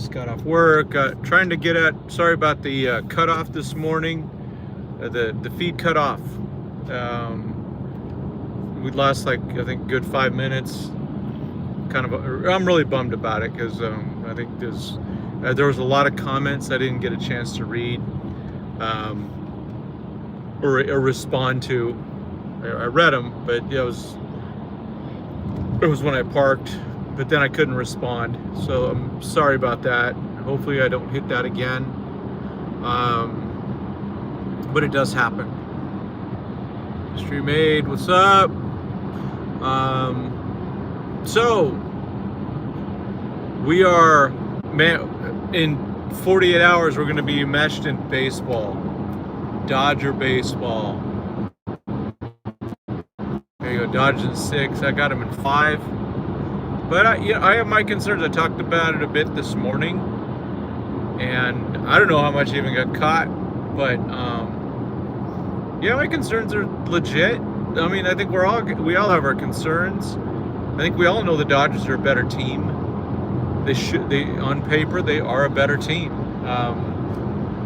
just got off work, trying to get at. Sorry about the cutoff this morning. The feed cut off. We lost like I think good 5 minutes. I'm really bummed about it because I think there was a lot of comments I didn't get a chance to read or respond to. I read them, but it was when I parked. But then I couldn't respond, so I'm sorry about that. Hopefully I don't hit that again. But it does happen. History made, what's up? So we are, man, in 48 hours we're going to be enmeshed in baseball, Dodger baseball. There you go, Dodgers in 6. I got him in 5. But I have my concerns. I talked about it a bit this morning, and I don't know how much even got caught. But yeah, my concerns are legit. I mean, I think we all have our concerns. I think we all know the Dodgers are a better team. On paper they are a better team.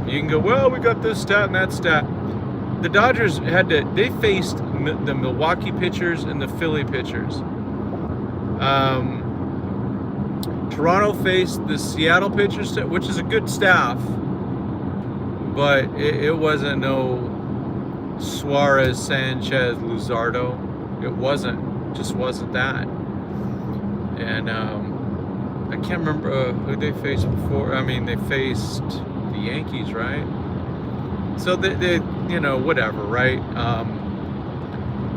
You can go, well, we got this stat and that stat. The Dodgers they faced the Milwaukee pitchers and the Philly pitchers. Toronto faced the Seattle pitchers, which is a good staff, but it wasn't no Suarez, Sanchez, Luzardo. Just wasn't that. And I can't remember who they faced before. I mean, they faced the Yankees, right? So they whatever, right?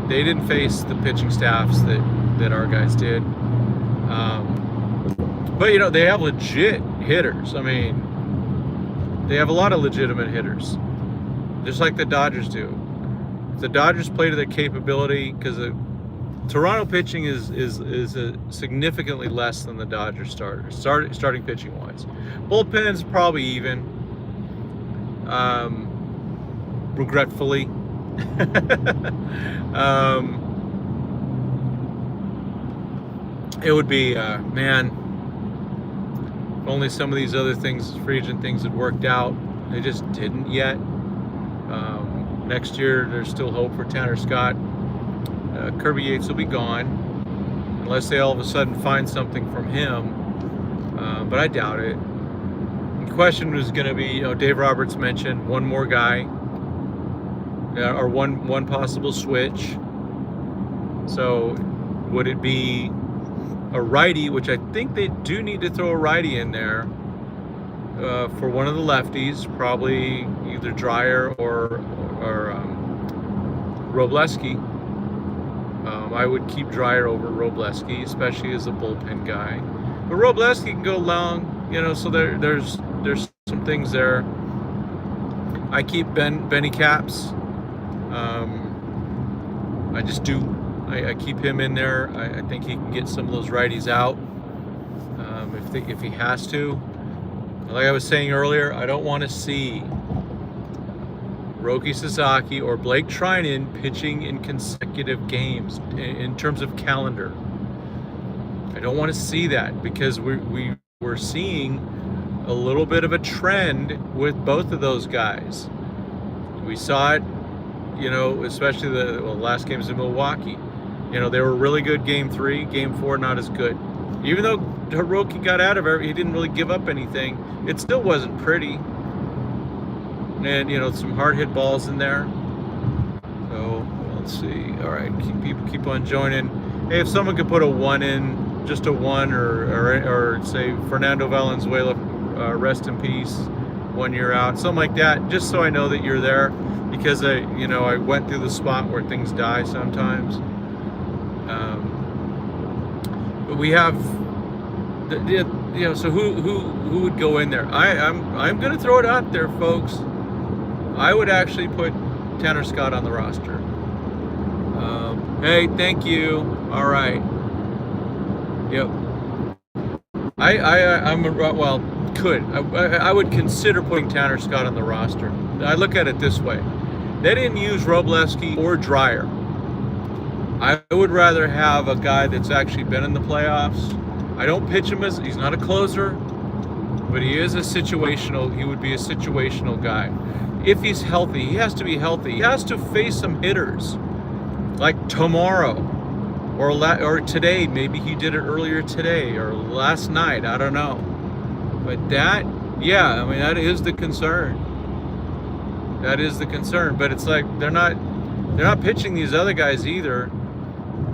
They didn't face the pitching staffs that our guys did. But they have legit hitters. I mean, they have a lot of legitimate hitters, just like the Dodgers do. If the Dodgers play to their capability, because the Toronto pitching is significantly less than the Dodgers starting pitching wise. Bullpen's probably even. Regretfully. It would be, man, if only some of these other things, free agent things, had worked out. They just didn't yet. Next year, there's still hope for Tanner Scott. Kirby Yates will be gone, unless they all of a sudden find something from him. But I doubt it. The question was going to be, Dave Roberts mentioned one more guy, or one possible switch. So would it be a righty, which I think they do need to throw a righty in there for one of the lefties, probably either Dreyer or Robleski. I would keep Dreyer over Robleski, especially as a bullpen guy. But Robleski can go long, so there's some things there. I keep Benny Caps. I just do. I keep him in there. I think he can get some of those righties out if he has to. Like I was saying earlier, I don't want to see Roki Sasaki or Blake Trinan pitching in consecutive games in terms of calendar. I don't want to see that, because we're seeing a little bit of a trend with both of those guys. We saw it, especially the last games in Milwaukee. They were really good game 3, game 4 not as good. Even though Roki got out of it, he didn't really give up anything. It still wasn't pretty. And, some hard hit balls in there. So, let's see. All right, people keep on joining. Hey, if someone could put a 1 in, just a 1, or say Fernando Valenzuela, rest in peace, 1 year out, something like that, just so I know that you're there, because I went through the spot where things die sometimes. But we have, so who would go in there? I'm gonna throw it out there, folks. I would actually put Tanner Scott on the roster. Hey, thank you. All right. Yep. I would consider putting Tanner Scott on the roster. I look at it this way: they didn't use Robleski or Dreyer. I would rather have a guy that's actually been in the playoffs. I don't pitch him he's not a closer. But he is a situational. He would be a situational guy. If he's healthy, he has to be healthy. He has to face some hitters, like tomorrow, or today. Maybe he did it earlier today or last night. I don't know. But that, yeah, I mean, that is the concern. That is the concern. But it's like they're not pitching these other guys either.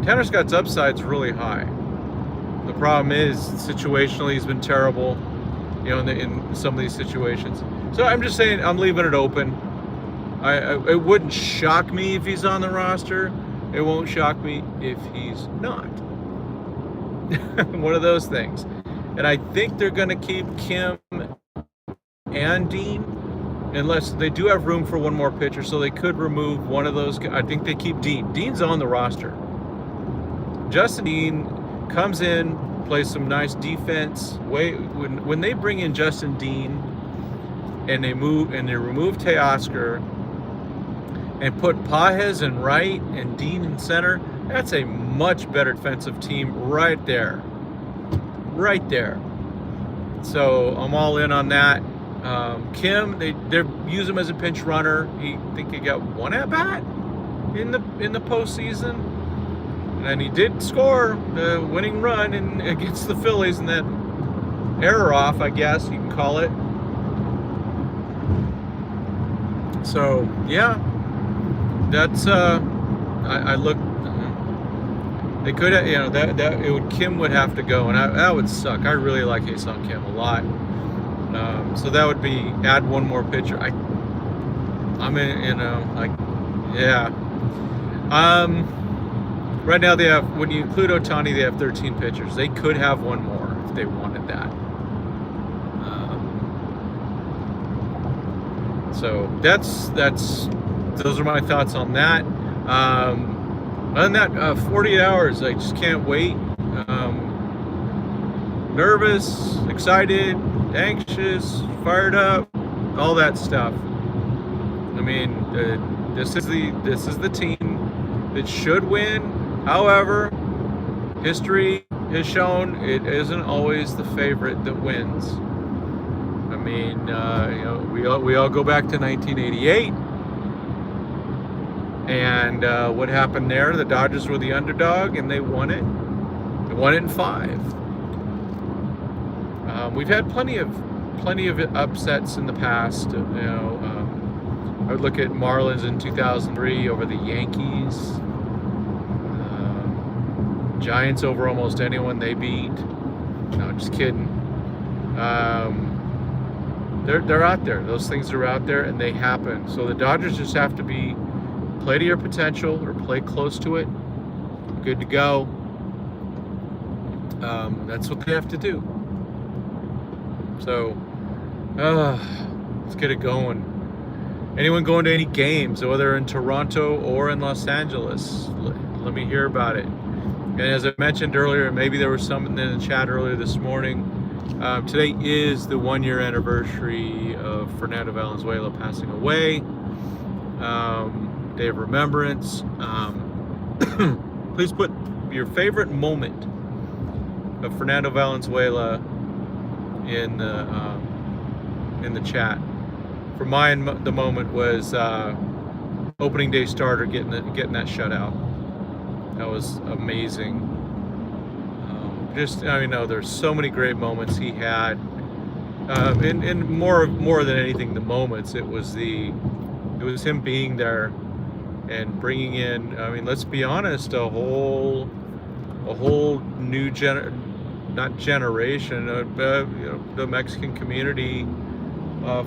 Tanner Scott's upside's really high. The problem is situationally he's been terrible. You know, in some of these situations. So I'm just saying, I'm leaving it open. It wouldn't shock me if he's on the roster. It won't shock me if he's not. One of those things. And I think they're going to keep Kim and Dean, unless they do have room for one more pitcher, so they could remove one of those. I think they keep Dean. Dean's on the roster. Justin Dean comes in, plays some nice defense. When they bring in Justin Dean and they remove Teoscar and put Pages in right and Dean in center, that's a much better defensive team right there. Right there. So I'm all in on that. Kim, they use him as a pinch runner. I think he got one at bat in the postseason. And he did score the winning run against the Phillies in that error off, I guess you can call it. So yeah, that's I look. They could, you know, that Kim would have to go, and that would suck. I really like Ha-Seong Kim a lot. So that would be add one more pitcher. I'm in, you know, like, yeah. Right now they have, when you include Ohtani, they have 13 pitchers. They could have one more if they wanted that. So those are my thoughts on that. Other than that, 48 hours, I just can't wait. Nervous, excited, anxious, fired up, all that stuff. I mean, this is the team that should win. However, history has shown it isn't always the favorite that wins. I mean, you know, we all go back to 1988, and what happened there? The Dodgers were the underdog, and they won it. They won it in 5. We've had plenty of upsets in the past. You know, I would look at Marlins in 2003 over the Yankees. Giants over almost anyone they beat. No, just kidding. They're out there. Those things are out there, and they happen. So the Dodgers just have to play to your potential or play close to it. Good to go. That's what they have to do. So let's get it going. Anyone going to any games, whether in Toronto or in Los Angeles, let me hear about it. And as I mentioned earlier, maybe there was some in the chat earlier this morning, today is the 1-year anniversary of Fernando Valenzuela passing away. Day of remembrance. Please put your favorite moment of Fernando Valenzuela in the chat. For mine, the moment was opening day starter getting that shutout. That was amazing. I know there's so many great moments he had, and more than anything, the moments. It was him being there and bringing in. I mean, let's be honest, a whole new not generation. You know, the Mexican community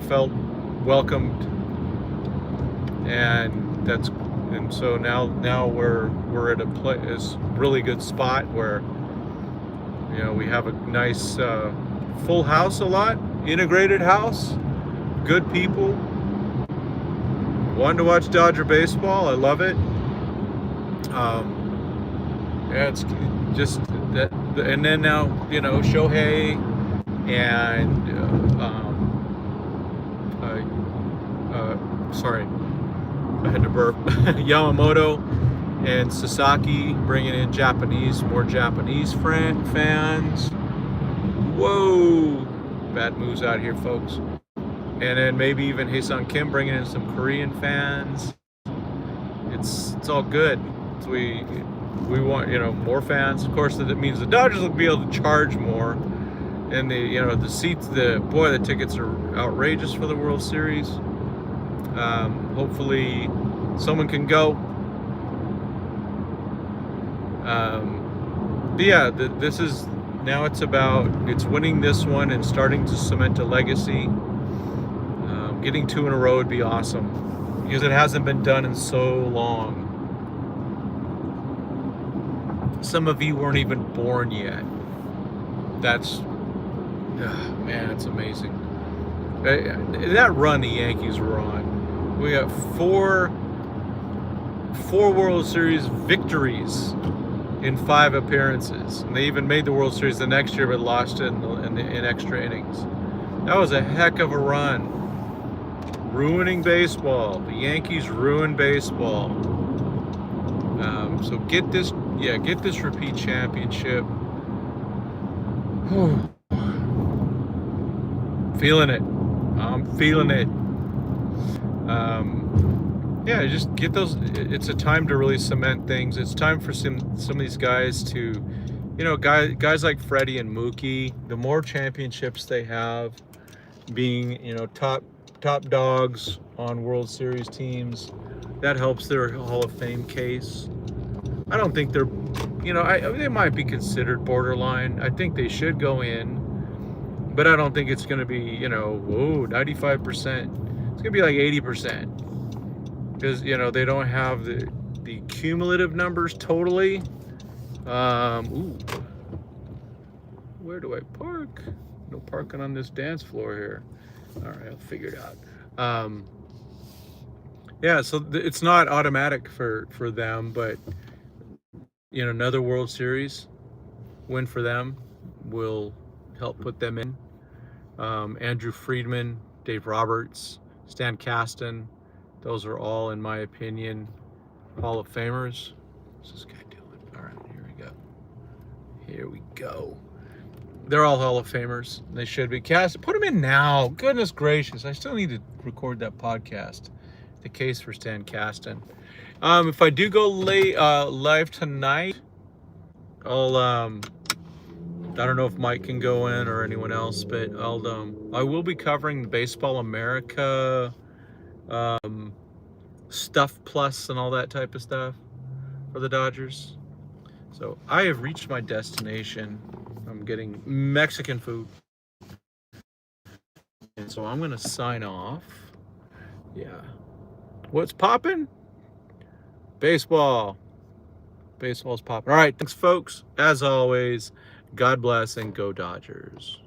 felt welcomed, and so now we're at a really good spot where, you know, we have a nice full house, a lot integrated house, good people, wanting to watch Dodger baseball. I love it. Yeah, it's just that, and then now, you know, Shohei and sorry, I had to burp. Yamamoto and Sasaki bringing in more Japanese fans. Whoa, that moves out here, folks. And then maybe even Hae-Sung Kim bringing in some Korean fans. It's all good. So we want, you know, more fans. Of course, that means the Dodgers will be able to charge more. And the seats, the tickets are outrageous for the World Series. Hopefully someone can go. But yeah, this is, now it's winning this one and starting to cement a legacy. Getting 2 in a row would be awesome because it hasn't been done in so long. Some of you weren't even born yet. That's, man, it's amazing. That run the Yankees were on, we got four World Series victories in 5 appearances, and they even made the World Series the next year, but lost it in extra innings. That was a heck of a run. Ruining baseball. The Yankees ruined baseball. So get this repeat championship. Feeling it. I'm feeling it. Yeah, just get those. It's a time to really cement things. It's time for some of these guys to, you know, guys like Freddie and Mookie. The more championships they have, being, you know, top dogs on World Series teams, that helps their Hall of Fame case. I don't think they're, you know, they might be considered borderline. I think they should go in, but I don't think it's going to be, you know, 95%. It's going to be like 80%. Because, you know, they don't have the cumulative numbers totally. Where do I park? No parking on this dance floor here. All right, I'll figure it out. Yeah, so it's not automatic for them, but, you know, another World Series win for them will help put them in. Andrew Freeman, Dave Roberts, Stan Kasten, those are all, in my opinion, Hall of Famers. What's this guy doing? All right, here we go. They're all Hall of Famers. They should be. Put them in now. Goodness gracious. I still need to record that podcast. The case for Stan Kasten. If I do go live tonight, I don't know if Mike can go in or anyone else, but I will be covering Baseball America, Stuff Plus and all that type of stuff for the Dodgers. So I have reached my destination. I'm getting Mexican food. And so I'm going to sign off. Yeah. What's popping? Baseball. Baseball's popping. All right. Thanks, folks. As always, God bless and go Dodgers.